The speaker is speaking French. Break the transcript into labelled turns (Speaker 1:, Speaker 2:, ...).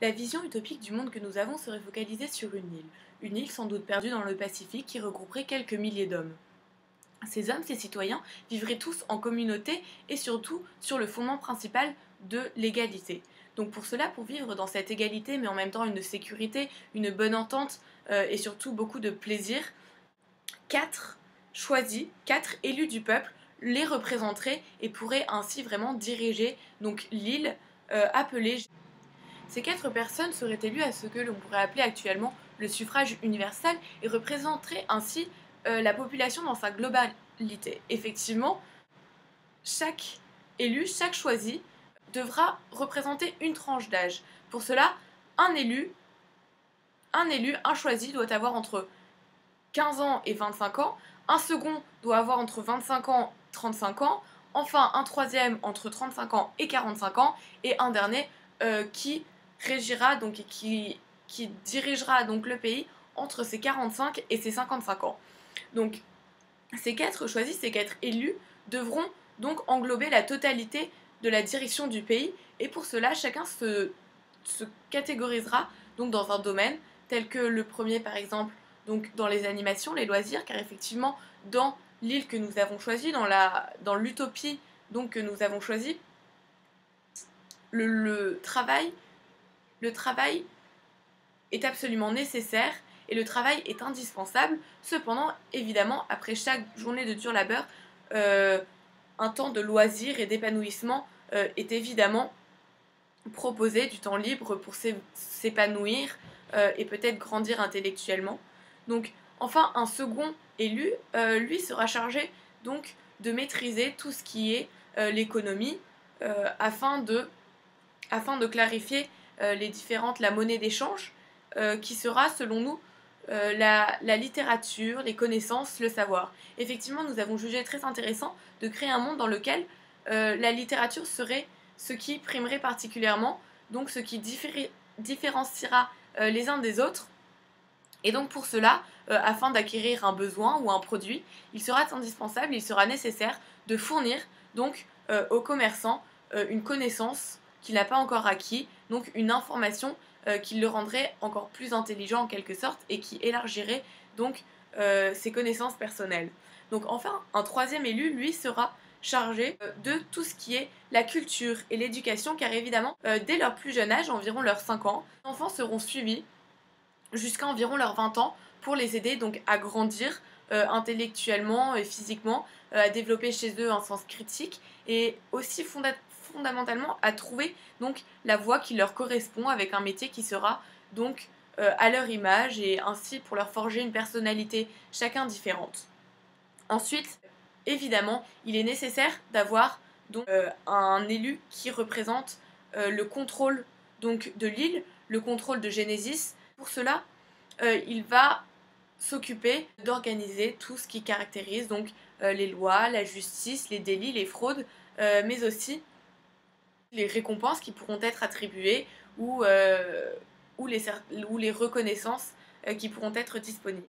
Speaker 1: La vision utopique du monde que nous avons serait focalisée sur une île sans doute perdue dans le Pacifique qui regrouperait quelques milliers d'hommes. Ces hommes, ces citoyens, vivraient tous en communauté et surtout sur le fondement principal de l'égalité. Donc pour cela, pour vivre dans cette égalité, mais en même temps une sécurité, une bonne entente et surtout beaucoup de plaisir, quatre élus du peuple les représenteraient et pourraient ainsi vraiment diriger donc l'île appelée. Ces quatre personnes seraient élues à ce que l'on pourrait appeler actuellement le suffrage universel et représenteraient ainsi la population dans sa globalité. Effectivement, chaque élu, chaque choisi, devra représenter une tranche d'âge. Pour cela, un choisi doit avoir entre 15 ans et 25 ans, un second doit avoir entre 25 ans et 35 ans, enfin un troisième entre 35 ans et 45 ans, et un dernier qui régira donc qui dirigera donc le pays entre ses 45 et ses 55 ans. Donc ces quatre choisis, ces quatre élus devront donc englober la totalité de la direction du pays et pour cela chacun se catégorisera donc dans un domaine tel que le premier par exemple donc dans les animations, les loisirs, car effectivement dans l'île que nous avons choisie, dans l'utopie donc que nous avons choisie, le travail est absolument nécessaire et le travail est indispensable. Cependant, évidemment, après chaque journée de dur labeur, un temps de loisir et d'épanouissement est évidemment proposé, du temps libre pour s'épanouir et peut-être grandir intellectuellement. Donc, enfin, un second élu, lui, sera chargé donc de maîtriser tout ce qui est l'économie afin de clarifier la monnaie d'échange qui sera, selon nous, la littérature, les connaissances, le savoir. Effectivement, nous avons jugé très intéressant de créer un monde dans lequel la littérature serait ce qui primerait particulièrement, donc ce qui différenciera les uns des autres. Et donc pour cela, afin d'acquérir un besoin ou un produit, il sera indispensable, il sera nécessaire de fournir donc aux commerçants une connaissance qu'il n'a pas encore acquis, donc une information qui le rendrait encore plus intelligent en quelque sorte et qui élargirait donc ses connaissances personnelles. Donc enfin, un troisième élu, lui, sera chargé de tout ce qui est la culture et l'éducation, car évidemment, dès leur plus jeune âge, environ leurs 5 ans, les enfants seront suivis jusqu'à environ leurs 20 ans pour les aider donc à grandir intellectuellement et physiquement, à développer chez eux un sens critique et aussi fondamentalement à trouver donc la voie qui leur correspond avec un métier qui sera donc à leur image et ainsi pour leur forger une personnalité chacun différente. Ensuite, évidemment, il est nécessaire d'avoir donc un élu qui représente le contrôle donc de l'île, le contrôle de Genesis. Pour cela, il va s'occuper d'organiser tout ce qui caractérise donc les lois, la justice, les délits, les fraudes, mais aussi les récompenses qui pourront être attribuées ou les reconnaissances qui pourront être disponibles.